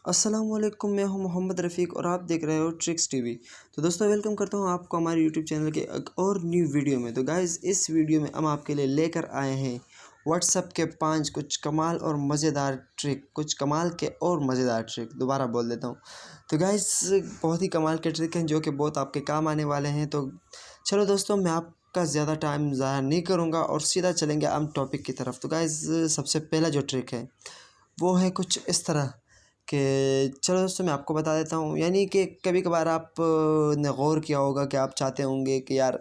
अस्सलामुअलैकुम, मैं हूं मोहम्मद रफ़ीक और आप देख रहे हो ट्रिक्स टीवी। तो दोस्तों वेलकम करता हूं आपको हमारे यूट्यूब चैनल के एक और न्यू वीडियो में। तो गाइज़ इस वीडियो में हम आपके लिए लेकर आए हैं व्हाट्सएप के 5 कुछ कमाल और मज़ेदार ट्रिक, कुछ कमाल के और मज़ेदार ट्रिक। दोबारा बोल देता हूं। तो गाइज़ बहुत ही कमाल के ट्रिक हैं जो कि बहुत आपके काम आने वाले हैं। तो चलो दोस्तों, मैं आपका ज़्यादा टाइम ज़ाया नहीं करूँगा और सीधा चलेंगे हम टॉपिक की तरफ। तो गाइज़ सबसे पहला जो ट्रिक है वो है कुछ इस तरह कि चलो दोस्तों मैं आपको बता देता हूँ। यानी कि कभी कभार आप ने गौर किया होगा कि आप चाहते होंगे कि यार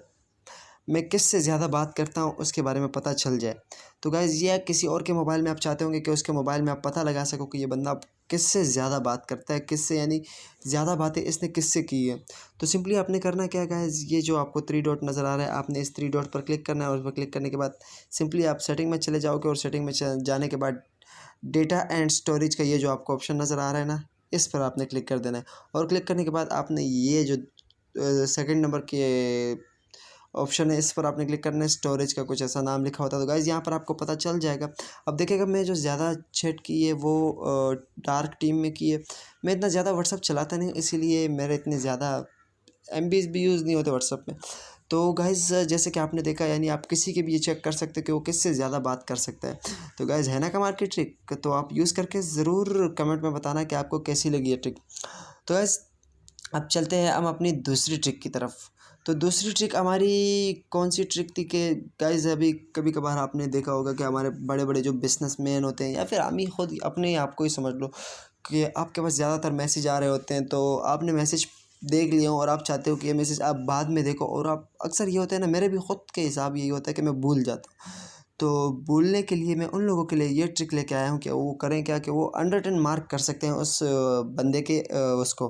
मैं किससे ज़्यादा बात करता हूँ उसके बारे में पता चल जाए। तो गाइज़ ये किसी और के मोबाइल में आप चाहते होंगे कि उसके मोबाइल में आप पता लगा सको कि ये बंदा किससे ज़्यादा बात करता है, किससे यानी ज़्यादा बातें इसने किससे की है। तो सिंपली आपने करना क्या है गाइज़, ये जो आपको 3 डॉट नज़र आ रहा है, आपने इस 3 डॉट पर क्लिक करना है और उस पर क्लिक करने के बाद सिंपली आप सेटिंग में चले जाओगे और सेटिंग में जाने के बाद डेटा एंड स्टोरेज का ये जो आपको ऑप्शन नज़र आ रहा है ना, इस पर आपने क्लिक कर देना है। और क्लिक करने के बाद आपने ये जो सेकंड नंबर के ऑप्शन है इस पर आपने क्लिक करना है। स्टोरेज का कुछ ऐसा नाम लिखा होता है। तो गाइज़ यहाँ पर आपको पता चल जाएगा। अब देखिएगा, मैं जो ज़्यादा चैट की है वो डार्क टीम में की है। मैं इतना ज़्यादा व्हाट्सअप चलाता नहीं, इसीलिए मेरे इतने ज़्यादा एमबीज़ भी यूज़ नहीं होते व्हाट्सअप में। तो गाइज़ जैसे कि आपने देखा, यानी आप किसी के भी ये चेक कर सकते हो कि वो किससे ज़्यादा बात कर सकता है। तो गाइज़ है ना कमाल की ट्रिक, तो आप यूज़ करके ज़रूर कमेंट में बताना कि आपको कैसी लगी ये ट्रिक। तो गाइज़ अब चलते हैं हम अपनी दूसरी ट्रिक की तरफ। तो दूसरी ट्रिक हमारी कौन सी ट्रिक थी कि गाइज़ अभी कभी कभार आपने देखा होगा कि हमारे बड़े बड़े जो बिजनेसमैन होते हैं या फिर हम ही खुद अपने आप को ही समझ लो कि आपके पास ज़्यादातर मैसेज आ रहे होते हैं। तो आपने मैसेज देख लिया हो और आप चाहते हो कि ये मैसेज आप बाद में देखो, और आप अक्सर ये होता है ना, मेरे भी खुद के हिसाब यही होता है कि मैं भूल जाता हूँ। तो भूलने के लिए मैं उन लोगों के लिए ये ट्रिक लेके आया हूँ कि वो करें क्या कि वो अंडर 10 मार्क कर सकते हैं उस बंदे के उसको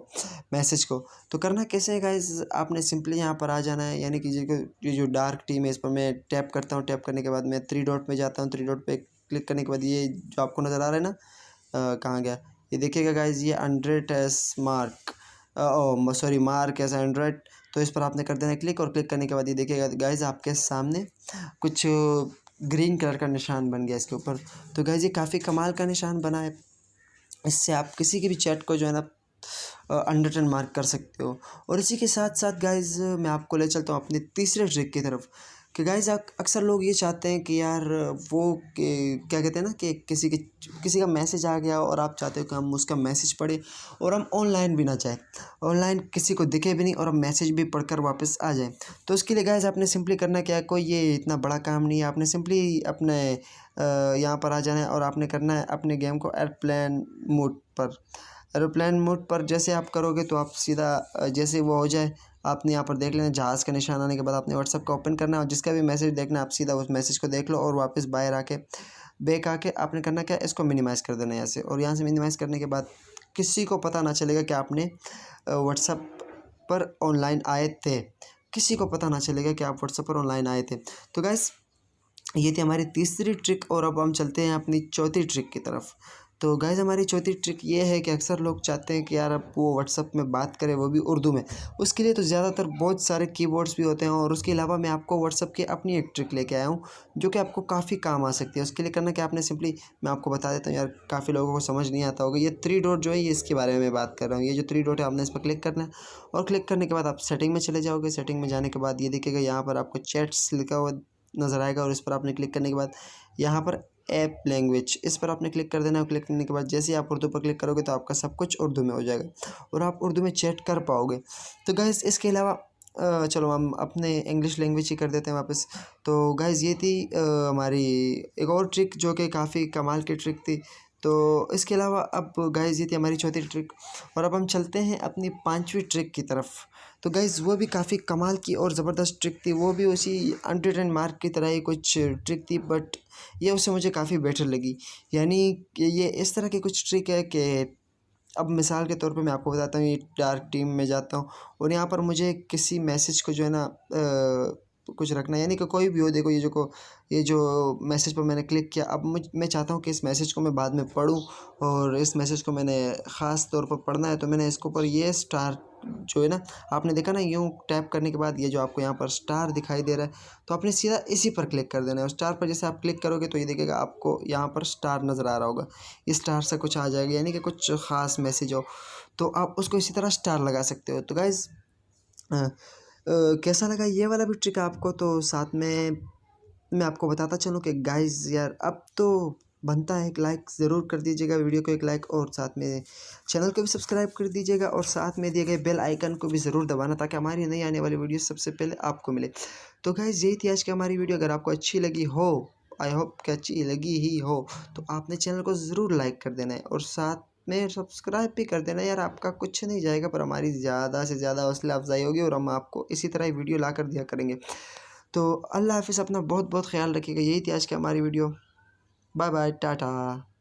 मैसेज को। तो करना कैसे है गाइज़, आपने सिंपली यहाँ पर आ जाना है। यानी कि ये जो डार्क टीम है इस पर मैं टैप करता हूँ। टैप करने के बाद मैं 3 डॉट में जाता हूँ। 3 डॉट पे क्लिक करने के बाद ये जो आपको नज़र आ रहा है ना, कहाँ गया ये, देखिएगा गाइज़, ये 100 एस मार्क, ओ सॉरी, मार्क एस 100। तो इस पर आपने कर देना है क्लिक, और क्लिक करने के बाद ये देखिएगा गाइज़ आपके सामने कुछ ग्रीन कलर का निशान बन गया इसके ऊपर। तो गाइज़ ये काफ़ी कमाल का निशान बना है। इससे आप किसी की भी चैट को जो है ना अंडर 10 मार्क कर सकते हो। और इसी के साथ साथ गाइज़ मैं आपको ले चलता हूँ अपनी तीसरे ट्रिक की तरफ कि गाइज़ अक्सर लोग ये चाहते हैं कि यार वो क्या कहते हैं ना कि किसी का मैसेज आ गया और आप चाहते हो कि हम उसका मैसेज पढ़ें और हम ऑनलाइन भी ना जाए, ऑनलाइन किसी को दिखे भी नहीं और हम मैसेज भी पढ़कर वापस आ जाएँ। तो उसके लिए गाइज़ आपने सिंपली करना क्या है, कोई ये इतना बड़ा काम नहीं है। आपने सिंपली अपने यहाँ पर आ जाना है और आपने करना है अपने गेम को एयरप्लेन मोड पर। एरोप्लेन मोड पर जैसे आप करोगे तो आप सीधा जैसे वो हो जाए, आपने यहाँ पर देख लेना जहाज़ का निशान आने के बाद आपने व्हाट्सएप को ओपन करना है और जिसका भी मैसेज देखना है आप सीधा उस मैसेज को देख लो और वापस बाहर आके बैक आके आपने करना क्या है, इसको मिनिमाइज़ कर देना है यहाँ से। और यहाँ से मिनिमाइज़ करने के बाद किसी को पता ना चलेगा कि आपने व्हाट्सएप पर ऑनलाइन आए थे। किसी को पता ना चलेगा कि आप व्हाट्सएप पर ऑनलाइन आए थे। तो गाइस ये थी हमारी तीसरी ट्रिक और अब हम चलते हैं अपनी चौथी ट्रिक की तरफ। तो गाइज़ हमारी चौथी ट्रिक ये है कि अक्सर लोग चाहते हैं कि यार अब वो व्हाट्सअप में बात करें, वो भी उर्दू में। उसके लिए तो ज़्यादातर बहुत सारे कीबोर्ड्स भी होते हैं और उसके अलावा मैं आपको व्हाट्सअप की अपनी एक ट्रिक लेके आया हूँ जो कि आपको काफ़ी काम आ सकती है। उसके लिए करना क्या, आपने सिंपली, मैं आपको बता देता हूँ यार, काफ़ी लोगों को समझ नहीं आता होगा। ये 3 डॉट जो है ये इसके बारे में मैं बात कर रहा हूँ। ये जो 3 डॉट है आपने इस पर क्लिक करना है और क्लिक करने के बाद आप सेटिंग में चले जाओगे। सेटिंग में जाने के बाद ये देखिएगा यहाँ पर आपको चैट्स लिखा हुआ नज़र आएगा और इस पर आपने क्लिक करने के बाद यहाँ पर ऐप लैंग्वेज, इस पर आपने क्लिक कर देना है। क्लिक करने के बाद जैसे ही आप उर्दू पर क्लिक करोगे तो आपका सब कुछ उर्दू में हो जाएगा और आप उर्दू में चैट कर पाओगे। तो गाइज़ इसके अलावा चलो हम अपने इंग्लिश लैंग्वेज ही कर देते हैं वापस। तो गाइज़ ये थी हमारी एक और ट्रिक जो कि काफ़ी कमाल की ट्रिक थी। तो इसके अलावा अब गाइज़ ये थी हमारी चौथी ट्रिक और अब हम चलते हैं अपनी पांचवी ट्रिक की तरफ। तो गाइज़ वो भी काफ़ी कमाल की और ज़बरदस्त ट्रिक थी। वो भी उसी अंडर 10 मार्क की तरह ही कुछ ट्रिक थी, बट ये उससे मुझे काफ़ी बेटर लगी। यानी कि ये इस तरह की कुछ ट्रिक है कि अब मिसाल के तौर पे मैं आपको बताता हूँ, ये डार्क टीम में जाता हूँ और यहाँ पर मुझे किसी मैसेज को जो है ना कुछ रखना है। यानी कि कोई भी हो, देखो ये जो मैसेज पर मैंने क्लिक किया, अब मैं चाहता हूँ कि इस मैसेज को मैं बाद में पढूँ और इस मैसेज को मैंने ख़ास तौर पर पढ़ना है। तो मैंने इसके ऊपर ये स्टार जो है ना, आपने देखा ना, यूँ टैप करने के बाद ये जो आपको यहाँ पर स्टार दिखाई दे रहा है, तो आपने सीधा इसी पर क्लिक कर देना है। और स्टार पर जैसे आप क्लिक करोगे तो ये देखिएगा आपको यहाँ पर स्टार नज़र आ रहा होगा। इस स्टार से कुछ आ जाएगा, यानी कि कुछ ख़ास मैसेज हो तो आप उसको इसी तरह स्टार लगा सकते हो। तो गाइज़ कैसा लगा ये वाला भी ट्रिक आपको? तो साथ में मैं आपको बताता चलूँ कि गाइज़ यार अब तो बनता है एक लाइक ज़रूर कर दीजिएगा वीडियो को, एक लाइक, और साथ में चैनल को भी सब्सक्राइब कर दीजिएगा, और साथ में दिए गए बेल आइकन को भी ज़रूर दबाना ताकि हमारी नई आने वाली वीडियो सबसे पहले आपको मिले। तो गाइज़ यही थी आज की हमारी वीडियो। अगर आपको अच्छी लगी हो, आई होप कि अच्छी लगी ही हो, तो आपने चैनल को ज़रूर लाइक कर देना है और साथ में सब्सक्राइब भी कर देना। यार आपका कुछ नहीं जाएगा, पर हमारी ज़्यादा से ज़्यादा हौसला अफजाई होगी और हम आपको इसी तरह ही वीडियो ला कर दिया करेंगे। तो अल्लाह हाफ़िज़, अपना बहुत बहुत ख़्याल रखिएगा। यही थी आज की हमारी वीडियो। Bye bye, Tata.